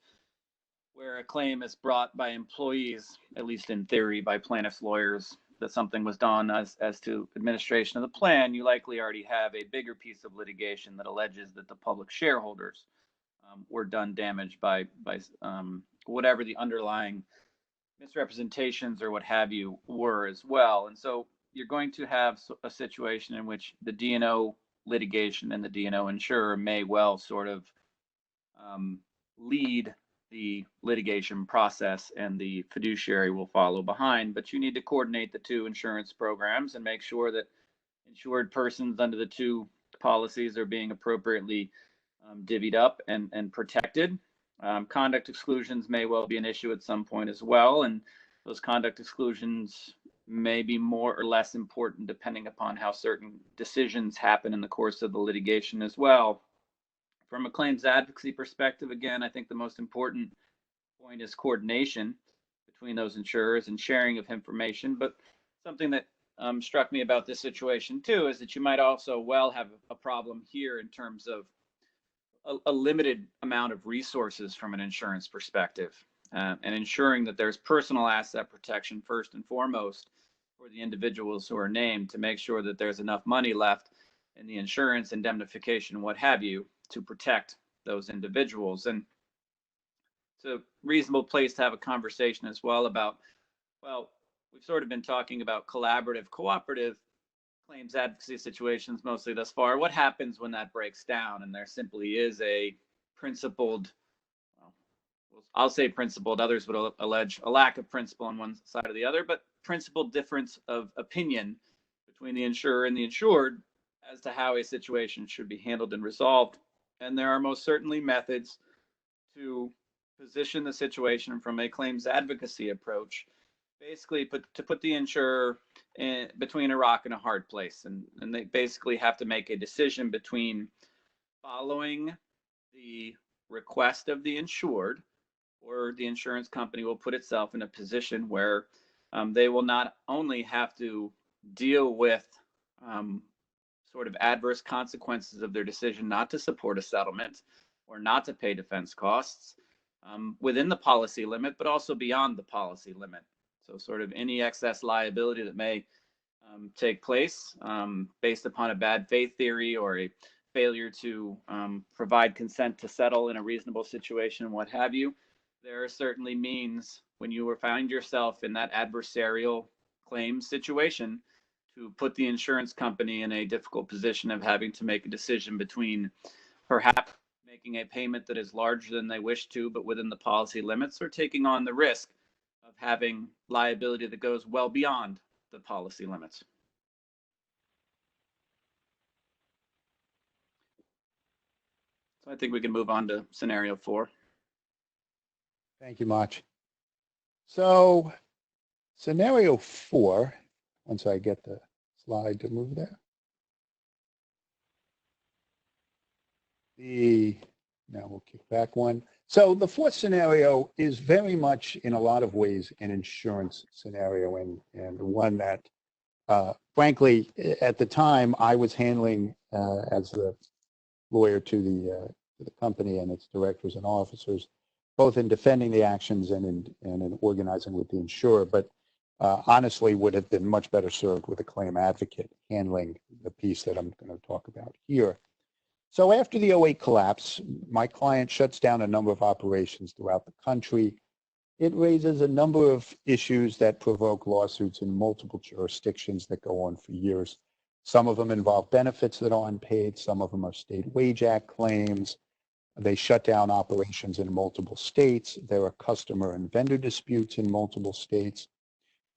where a claim is brought by employees, at least in theory, by plaintiff's lawyers, that something was done as to administration of the plan, you likely already have a bigger piece of litigation that alleges that the public shareholders were done damage by whatever the underlying misrepresentations or what have you were as well. And so you're going to have a situation in which the D&O litigation and the D&O insurer may well sort of lead the litigation process, and the fiduciary will follow behind. But you need to coordinate the two insurance programs and make sure that insured persons under the two policies are being appropriately divvied up and protected. Conduct exclusions may well be an issue at some point as well, and those conduct exclusions may be more or less important depending upon how certain decisions happen in the course of the litigation as well. From a claims advocacy perspective, again, I think the most important point is coordination between those insurers and sharing of information. But something that struck me about this situation too is that you might also well have a problem here in terms of a limited amount of resources from an insurance perspective, and ensuring that there's personal asset protection first and foremost for the individuals who are named, to make sure that there's enough money left in the insurance, indemnification, what have you, to protect those individuals. And it's a reasonable place to have a conversation as well about, well, we've sort of been talking about collaborative, cooperative claims advocacy situations mostly thus far. What happens when that breaks down and there simply is a principled, well, I'll say principled, others would allege a lack of principle on one side or the other, but principled difference of opinion between the insurer and the insured as to how a situation should be handled and resolved. And there are most certainly methods to position the situation from a claims advocacy approach, basically to put the insurer in between a rock and a hard place. And they basically have to make a decision between following the request of the insured, or the insurance company will put itself in a position where they will not only have to deal with sort of adverse consequences of their decision not to support a settlement or not to pay defense costs within the policy limit, but also beyond the policy limit. So sort of any excess liability that may take place based upon a bad faith theory or a failure to provide consent to settle in a reasonable situation, what have you. There are certainly means when you find yourself in that adversarial claim situation to put the insurance company in a difficult position of having to make a decision between perhaps making a payment that is larger than they wish to, but within the policy limits, or taking on the risk of having liability that goes well beyond the policy limits. So I think we can move on to scenario 4. Thank you, Mach. So scenario 4, once I get the slide to move there. Now we'll kick back one. So the fourth scenario is very much in a lot of ways an insurance scenario, and one that Frankly, at the time, I was handling, as the lawyer to the company and its directors and officers, both in defending the actions and in organizing with the insurer, but honestly would have been much better served with a claim advocate handling the piece that I'm going to talk about here. So after the '08 collapse, my client shuts down a number of operations throughout the country. It raises a number of issues that provoke lawsuits in multiple jurisdictions that go on for years. Some of them involve benefits that are unpaid. Some of them are State Wage Act claims. They shut down operations in multiple states. There are customer and vendor disputes in multiple states.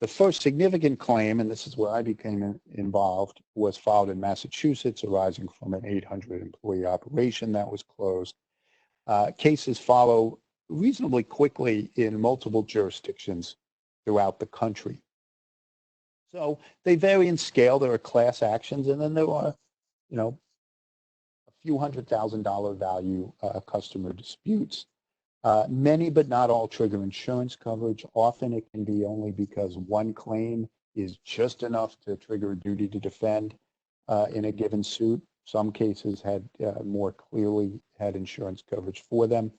The first significant claim, and this is where I became involved, was filed in Massachusetts arising from an 800-employee operation that was closed. Cases follow reasonably quickly in multiple jurisdictions throughout the country. So they vary in scale. There are class actions, and then there are, a few $100,000 value customer disputes. Many, but not all, trigger insurance coverage. Often it can be only because one claim is just enough to trigger a duty to defend in a given suit. Some cases had more clearly had insurance coverage for them.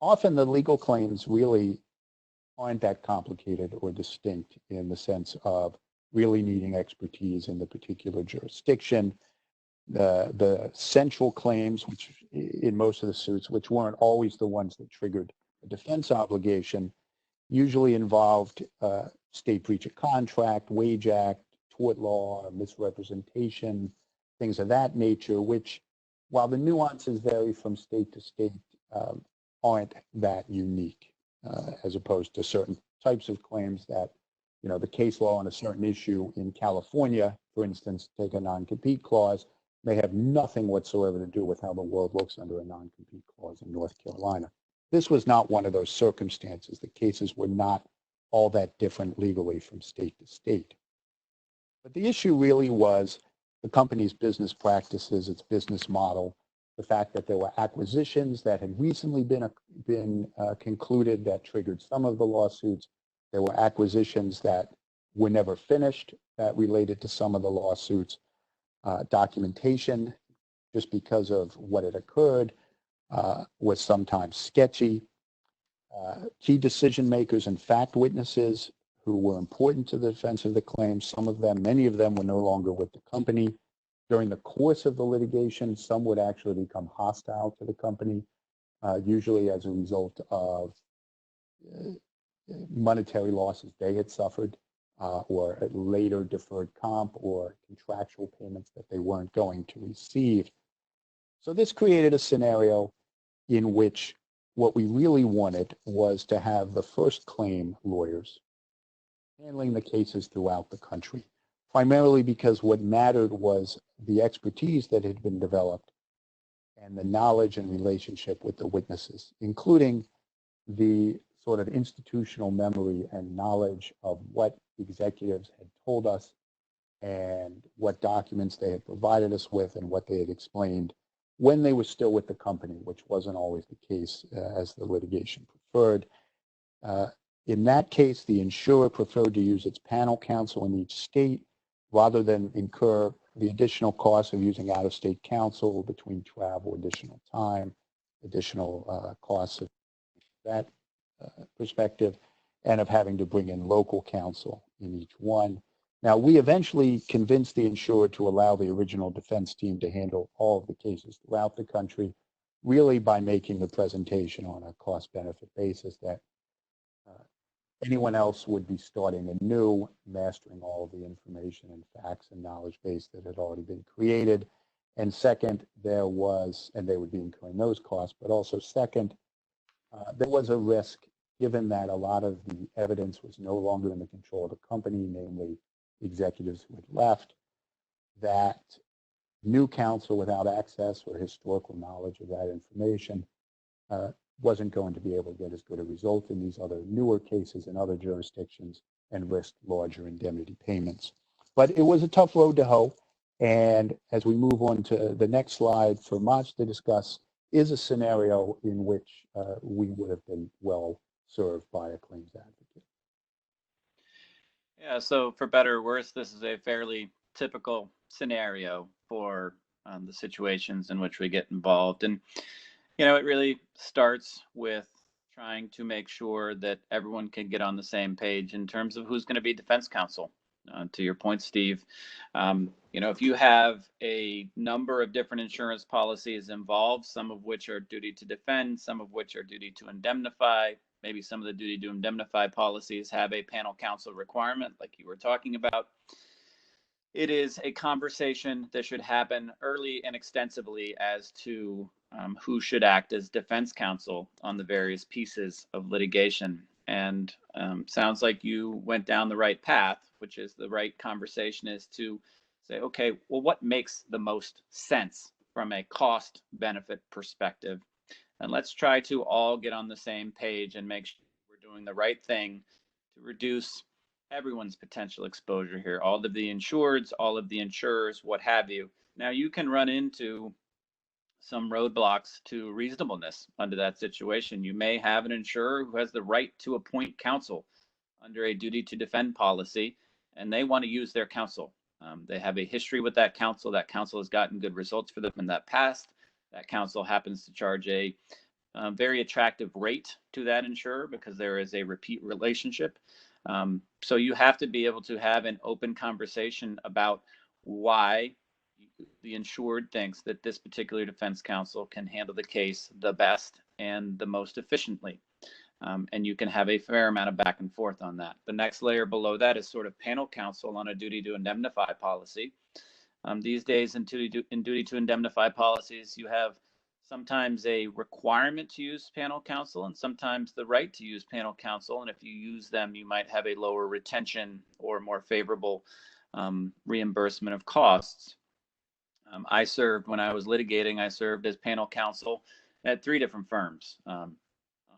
Often the legal claims really aren't that complicated or distinct in the sense of really needing expertise in the particular jurisdiction. The central claims, which in most of the suits, which weren't always the ones that triggered a defense obligation, usually involved state breach of contract, wage act, tort law, misrepresentation, things of that nature, which, while the nuances vary from state to state, aren't that unique, as opposed to certain types of claims that, the case law on a certain issue in California, for instance, take a non-compete clause, may have nothing whatsoever to do with how the world looks under a non-compete clause in North Carolina. This was not one of those circumstances. The cases were not all that different legally from state to state. But the issue really was the company's business practices, its business model, the fact that there were acquisitions that had recently been concluded that triggered some of the lawsuits. There were acquisitions that were never finished that related to some of the lawsuits. Documentation, just because of what had occurred, was sometimes sketchy. Key decision makers and fact witnesses who were important to the defense of the claim, many of them were no longer with the company. During the course of the litigation, some would actually become hostile to the company, usually as a result of monetary losses they had suffered, or later deferred comp or contractual payments that they weren't going to receive. So this created a scenario in which what we really wanted was to have the first claim lawyers handling the cases throughout the country, primarily because what mattered was the expertise that had been developed and the knowledge and relationship with the witnesses, including the sort of institutional memory and knowledge of what executives had told us and what documents they had provided us with and what they had explained when they were still with the company, which wasn't always the case as the litigation preferred. In that case, the insurer preferred to use its panel counsel in each state rather than incur the additional costs of using out-of-state counsel, between travel, additional time, additional costs of that perspective, and of having to bring in local counsel in each one. Now, we eventually convinced the insurer to allow the original defense team to handle all of the cases throughout the country, really by making the presentation on a cost-benefit basis that anyone else would be starting anew, mastering all of the information and facts and knowledge base that had already been created. And second, they would be incurring those costs, but also second, there was a risk, given that a lot of the evidence was no longer in the control of the company, namely executives who had left, that new counsel without access or historical knowledge of that information wasn't going to be able to get as good a result in these other newer cases in other jurisdictions and risked larger indemnity payments. But it was a tough road to hoe. And as we move on to the next slide for Maj to discuss, is a scenario in which we would have been well served by a claims advocate. Yeah, so for better or worse, this is a fairly typical scenario for the situations in which we get involved. And, it really starts with trying to make sure that everyone can get on the same page in terms of who's going to be defense counsel. To your point, Steve, if you have a number of different insurance policies involved, some of which are duty to defend, some of which are duty to indemnify, maybe some of the duty to indemnify policies have a panel counsel requirement, like you were talking about. It is a conversation that should happen early and extensively as to who should act as defense counsel on the various pieces of litigation. And sounds like you went down the right path, which is the right conversation is to say, okay, well, what makes the most sense from a cost benefit perspective? And let's try to all get on the same page and make sure we're doing the right thing to reduce everyone's potential exposure here, all of the insureds, all of the insurers, what have you. Now, you can run into some roadblocks to reasonableness under that situation. You may have an insurer who has the right to appoint counsel under a duty to defend policy, and they want to use their counsel. They have a history with that counsel. That counsel has gotten good results for them in that past. That counsel happens to charge a very attractive rate to that insurer because there is a repeat relationship. So you have to be able to have an open conversation about why the insured thinks that this particular defense counsel can handle the case the best and the most efficiently. And you can have a fair amount of back and forth on that. The next layer below that is sort of panel counsel on a duty to indemnify policy. These days in duty to indemnify policies, you have sometimes a requirement to use panel counsel and sometimes the right to use panel counsel. And if you use them, you might have a lower retention or more favorable reimbursement of costs. When I was litigating, I served as panel counsel at 3 different firms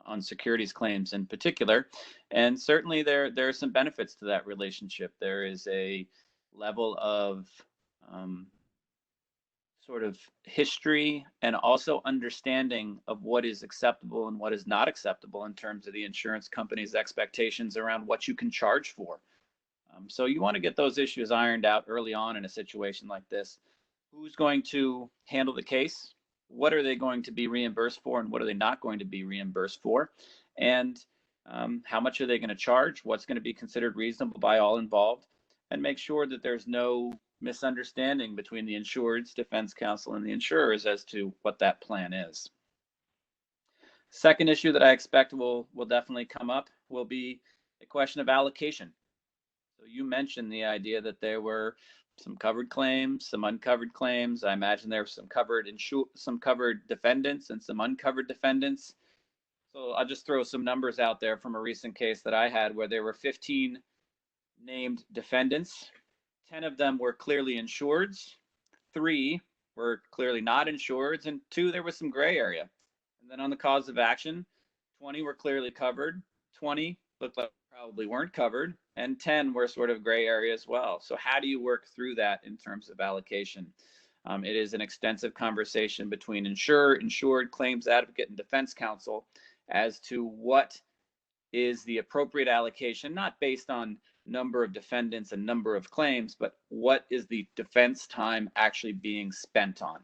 on securities claims in particular. And certainly there are some benefits to that relationship. There is a level of sort of history and also understanding of what is acceptable and what is not acceptable in terms of the insurance company's expectations around what you can charge for. So you want to get those issues ironed out early on in a situation like this. Who's going to handle the case? What are they going to be reimbursed for and what are they not going to be reimbursed for? And how much are they going to charge? What's going to be considered reasonable by all involved? And make sure that there's no misunderstanding between the insured's defense counsel and the insurers as to what that plan is. Second issue that I expect will definitely come up will be a question of allocation. So you mentioned the idea that there were some covered claims, some uncovered claims. I imagine there were some covered defendants and some uncovered defendants. So I'll just throw some numbers out there from a recent case that I had where there were 15 named defendants. 10 of them were clearly insureds, 3 were clearly not insureds, and 2 there was some gray area. And then on the cause of action, 20 were clearly covered, 20 looked like probably weren't covered, and 10 were sort of gray area as well. So how do you work through that in terms of allocation? It is an extensive conversation between insurer, insured, claims advocate, and defense counsel as to what is the appropriate allocation, not based on number of defendants and number of claims, but what is the defense time actually being spent on?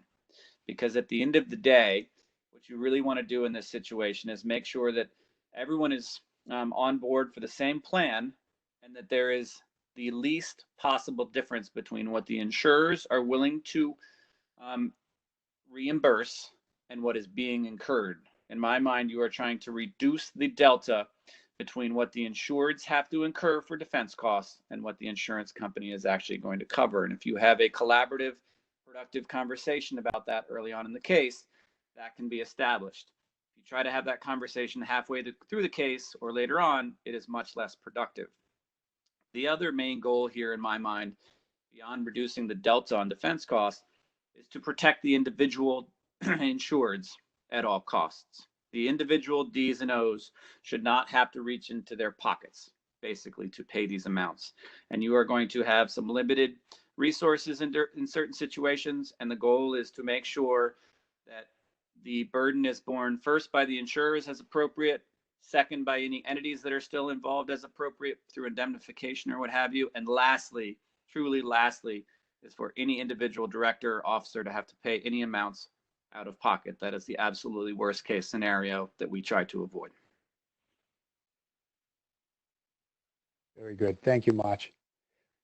Because at the end of the day, what you really want to do in this situation is make sure that everyone is on board for the same plan and that there is the least possible difference between what the insurers are willing to reimburse and what is being incurred. In my mind, you are trying to reduce the delta between what the insureds have to incur for defense costs and what the insurance company is actually going to cover. And if you have a collaborative, productive conversation about that early on in the case, that can be established. If you try to have that conversation halfway through the case or later on, it is much less productive. The other main goal here in my mind, beyond reducing the delta on defense costs, is to protect the individual insureds at all costs. The individual D's and O's should not have to reach into their pockets, basically, to pay these amounts. And you are going to have some limited resources in certain situations, and the goal is to make sure that the burden is borne first by the insurers as appropriate, Second, by any entities that are still involved as appropriate through indemnification or what have you. And lastly, truly lastly, is for any individual director or officer to have to pay any amounts out of pocket. That is the absolutely worst case scenario that we try to avoid. Very good. Thank you, Mach.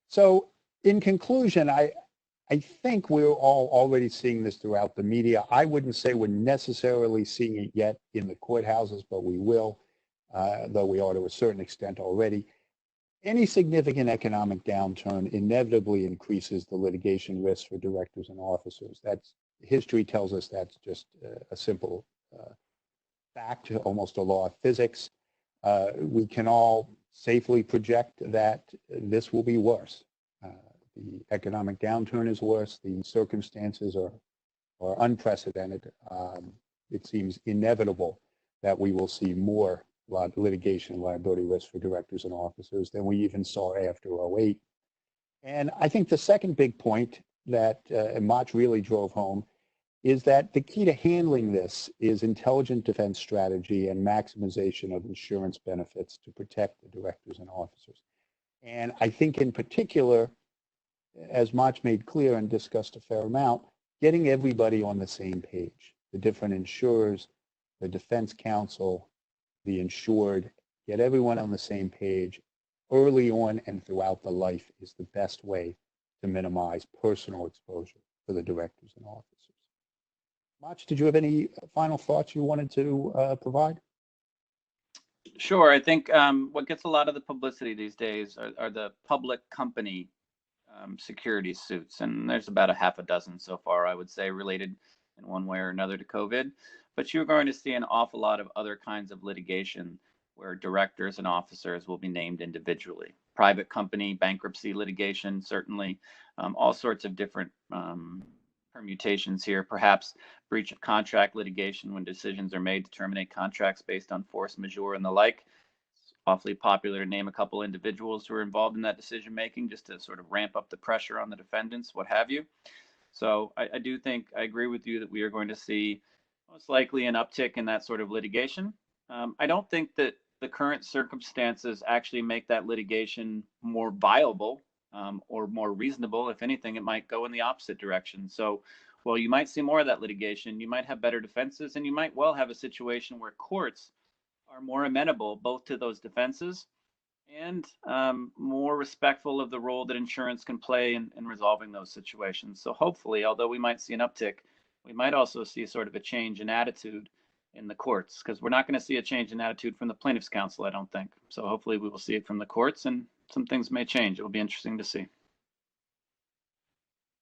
So in conclusion, I think we're all already seeing this throughout the media. I wouldn't say we're necessarily seeing it yet in the courthouses, but we will, though we are to a certain extent already. Any significant economic downturn inevitably increases the litigation risk for directors and officers. That's history tells us that's just a simple fact, almost a law of physics. We can all safely project that this will be worse. The economic downturn is worse. The circumstances are unprecedented. It seems inevitable that we will see more litigation and liability risk for directors and officers than we even saw after 2008. And I think the second big point that Mach really drove home is that the key to handling this is intelligent defense strategy and maximization of insurance benefits to protect the directors and officers. And I think in particular, as Mach made clear and discussed a fair amount, getting everybody on the same page, the different insurers, the defense counsel, the insured, get everyone on the same page early on and throughout the life is the best way to minimize personal exposure for the directors and officers. Mach, did you have any final thoughts you wanted to provide? Sure. I think what gets a lot of the publicity these days are the public company securities suits. And there's about a half a dozen so far, I would say, related in one way or another to COVID. But you're going to see an awful lot of other kinds of litigation where directors and officers will be named individually. Private company, bankruptcy litigation, certainly, all sorts of different permutations here, perhaps breach of contract litigation when decisions are made to terminate contracts based on force majeure and the like. It's awfully popular to name a couple individuals who are involved in that decision making just to sort of ramp up the pressure on the defendants, what have you. So I do think I agree with you that we are going to see most likely an uptick in that sort of litigation. I don't think that the current circumstances actually make that litigation more viable or more reasonable. If anything, it might go in the opposite direction. So while you might see more of that litigation, you might have better defenses, and you might well have a situation where courts are more amenable both to those defenses and more respectful of the role that insurance can play in resolving those situations. So hopefully, although we might see an uptick, we might also see sort of a change in attitude in the courts, because we're not going to see a change in attitude from the plaintiff's counsel, I don't think. So hopefully we will see it from the courts, and some things may change. It will be interesting to see.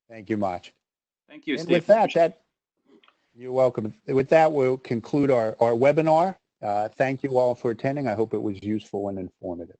Thank you, Mach. Thank you, and Steve. With that, you're welcome. With that, we'll conclude our webinar. Thank you all for attending. I hope it was useful and informative.